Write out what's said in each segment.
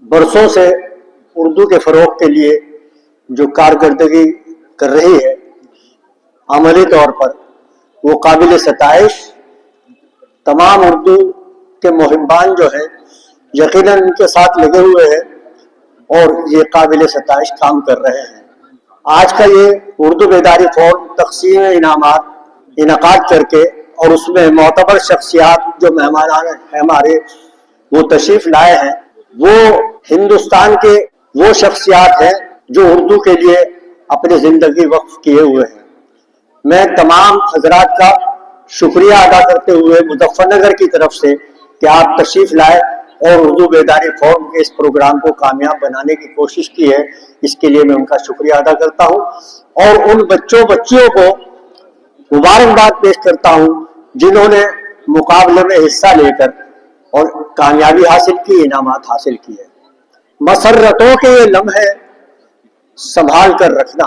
برسوں سے اردو کے فروغ کے لیے جو کارکردگی کر رہی ہے عملی طور پر وہ قابل ستائش. تمام اردو کے محبان جو ہیں یقیناً ان کے ساتھ لگے ہوئے ہیں اور یہ قابل ستائش کام کر رہے ہیں. آج کا یہ اردو بیداری فورم تقسیم انعامات انعقاد کر کے اور اس میں معتبر شخصیات جو مہمان ہیں ہمارے وہ تشریف لائے ہیں، وہ ہندوستان کے وہ شخصیات ہیں جو اردو کے لیے اپنی زندگی وقف کیے ہوئے ہیں. میں تمام حضرات کا شکریہ ادا کرتے ہوئے مظفر نگر کی طرف سے کہ آپ تشریف لائے اور اردو بیداری فورم کے اس پروگرام کو کامیاب بنانے کی کوشش کی ہے، اس کے لیے میں ان کا شکریہ ادا کرتا ہوں اور ان بچیوں کو مبارکباد پیش کرتا ہوں جنہوں نے مقابلے میں حصہ لے کر اور کامیابی حاصل کی، انعامات حاصل کیے. مسرتوں کے یہ لمحے سنبھال کر رکھنا،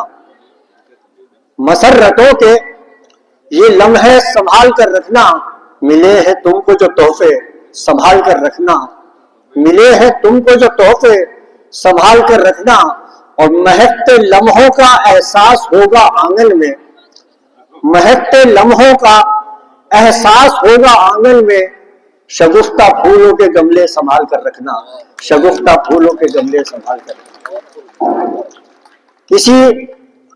مسرتوں کے یہ لمحے سنبھال کر رکھنا، ملے ہیں تم کو جو تحفے سنبھال کر رکھنا، ملے ہیں تم کو جو تحفے سنبھال کر رکھنا، اور مہکتے لمحوں کا احساس ہوگا آنگن میں، مہکتے لمحوں کا احساس ہوگا آنگن میں، شگفتہ پھولوں کے گملے سنبھال کر رکھنا، شگفتہ پھولوں کے گملے سنبھال کر رکھنا. کسی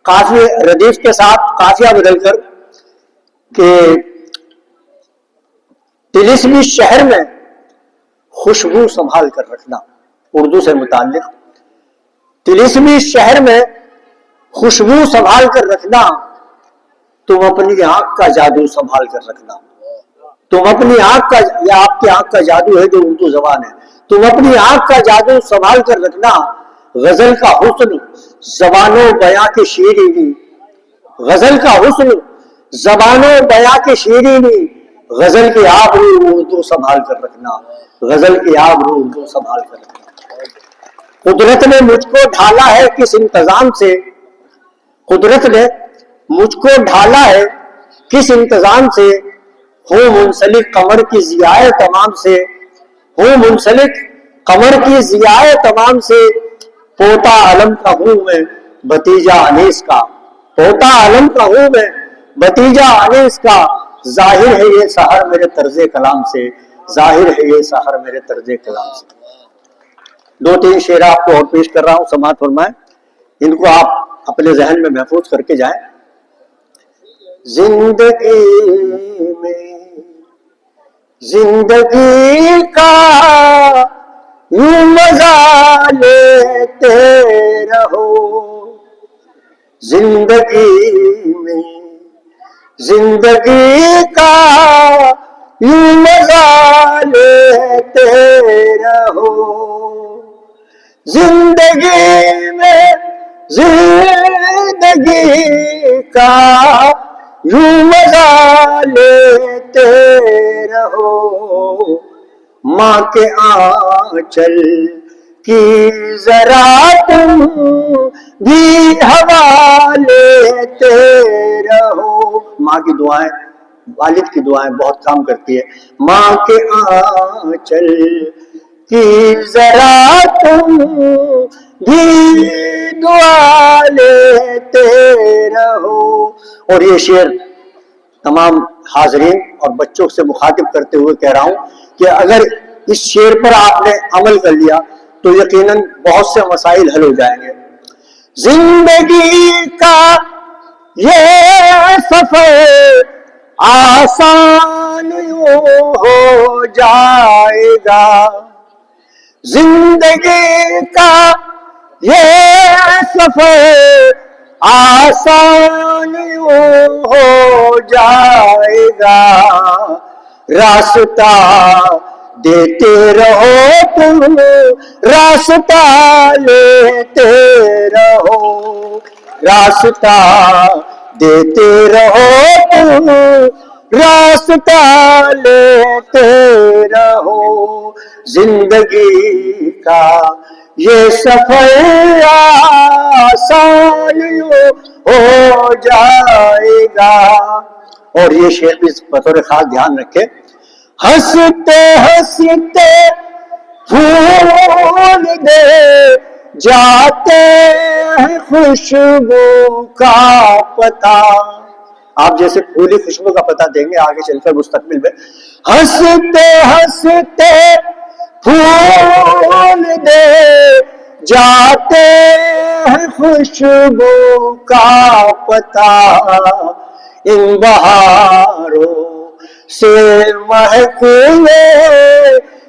قافیے ردیف کے ساتھ قافیہ بدل کر کہ طلسمی شہر میں خوشبو سنبھال کر رکھنا، اردو سے متعلق طلسمی شہر میں خوشبو سنبھال کر رکھنا، تم اپنی آنکھ کا جادو سنبھال کر رکھنا، تم اپنی آنکھ کا یا آپ کی آنکھ کا جادو ہے جو اردو زبان ہے، تم اپنی آنکھ کا جادو سنبھال کر رکھنا. غزل کا حسن زبانوں بیاں کی شیرینی، غزل کا حسن زبانوں بیاں کی شیرینی، غزل کی آبرو اردو سنبھال کر رکھنا، غزل کی آبرو اردو سنبھال کر رکھنا. قدرت نے مجھ کو ڈھالا ہے کس انتظام سے، قدرت نے مجھ کو ڈھالا ہے کس انتظام سے، ہوں منسلک قمر کی ضیاء تمام سے، ہوں منسلک قمر کی ضیاء تمام سے، پوتا علم کا ہوں میں بھتیجا انیس کا، پوتا علم کا ہوں میں بھتیجا انیس کا، ظاہر ہے یہ سحر میرے طرز کلام سے، ظاہر ہے یہ سحر میرے طرز کلام سے. دو تین شعر آپ کو اور پیش کر رہا ہوں، سماعت فرمائیں، ان کو آپ اپنے ذہن میں محفوظ کر کے جائیں. زندگی میں زندگی کا یوں مزہ لیتے رہو، زندگی میں زندگی کا یوں مزہ لیتے رہو، زندگی میں زندگی کا یوں مزہ لیتے رہو، ماں کے آنچل کی ذرا تم بھی ہوا لیتے رہو. ماں کی دعائیں، والد کی دعائیں بہت کام کرتی ہے. ماں کے آنچل کی ذرا تم بھی دعا لیتے رہو. اور یہ شعر تمام حاضرین اور بچوں سے مخاطب کرتے ہوئے کہہ رہا ہوں کہ اگر اس شعر پر آپ نے عمل کر لیا تو یقیناً بہت سے مسائل حل ہو جائیں گے. زندگی کا یہ سفر آسان یوں ہو جائے گا، زندگی کا یہ سفر آسان یوں ہو جائے گا، راستہ دیتے رہو تم راستہ لیتے رہو، راستہ دیتے رہو تم راستہ لیتے رہو، زندگی کا یہ سفر آسان ہو جائے گا. اور یہ شعر بھی بطور خاص دھیان رکھے، ہنستے ہنستے پھول دے جاتے ہیں خوشبو کا پتہ. آپ جیسے پھولی خوشبو کا پتہ دیں گے آگے چل کر مستقبل میں. ہنستے ہنستے پھول دے جاتے ہیں خوشبو کا پتہ. ان بہاروں سے محفوظے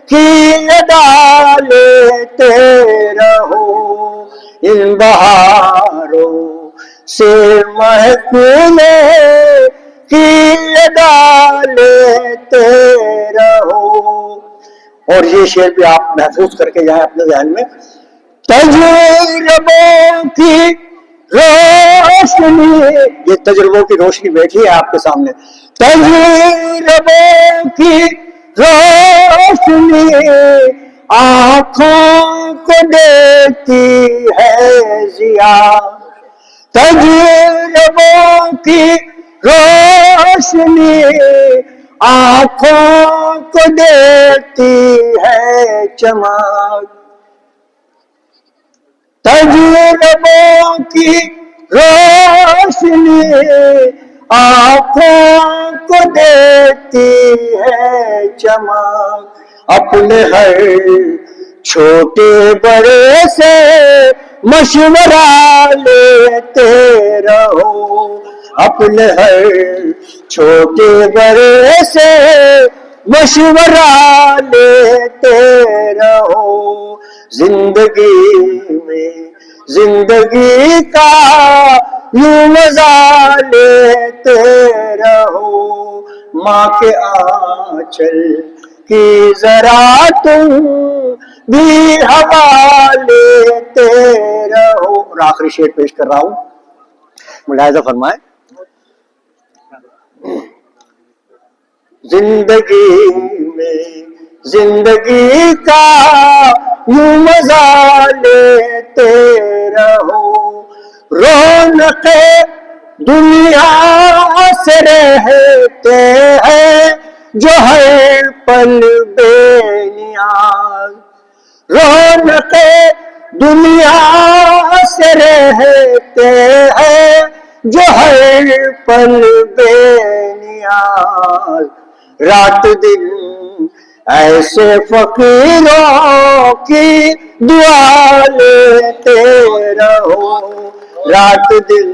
کی ادا لیتے رہو. ان بہاروں سے محفوظے کی ادا لیتے رہو. اور یہ شعر بھی آپ محفوظ کر کے جائیں اپنے ذہن میں. تجربوں کی روشنی، یہ تجربوں کی روشنی بیٹھی ہے آپ کے سامنے. تجربوں کی روشنی آنکھوں کو دیتی ہے ضیا. تجربوں کی روشنی آنکھوں کو دیتی ہے چمک. تجربوں کی روشنی آنکھوں کو دیتی ہے چمک. اپنے ہر چھوٹے بڑے سے مشورہ لیتے رہو. اپنے ہر چھوٹے بڑے سے مشورہ لیتے رہو. زندگی میں زندگی کا یوں مزہ لیتے رہو. ماں کے آنچل کی ذرا تم بھی ہوا لیتے رہو. اور آخری شعر پیش کر رہا ہوں، ملاحظہ فرمائیں. زندگی میں زندگی کا یوں مزہ لیتے رہو. رونق دنیا سے رہتے ہیں جو ہر پل بے نیاز. رونق دنیا سے رہتے ہیں جو ہر پل بے نیاز. رات دن ایسے فقیروں کی دعا لیتے رہو. رات دن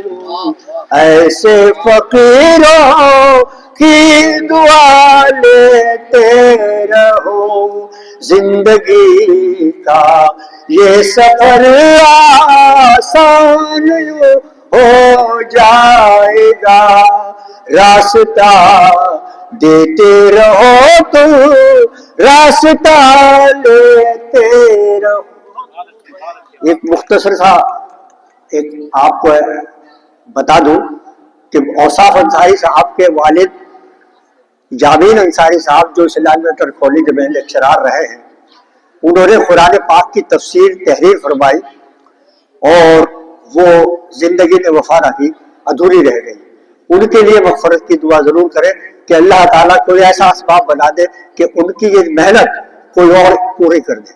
ایسے فقیروں کی دعا لیتے رہو. زندگی کا یہ سفر آسان ہو جائے گا. راستہ دیتے رہو تو راستہ لیتے رہو. ایک مختصر سا ایک آپ کو بتا دوں کہ اوصاف انصاری صاحب کے والد جابین انصاری صاحب جو اسلامیہ میٹر کالج میں لیکچرار رہے ہیں، انہوں نے قرآن پاک کی تفسیر تحریر فرمائی اور وہ زندگی میں وفا نہ کی، ادھوری رہ گئی. ان کے لیے مغفرت کی دعا ضرور کریں کہ اللہ تعالیٰ کوئی ایسا اسباب بنا دے کہ ان کی یہ محنت کوئی اور پوری کر دے.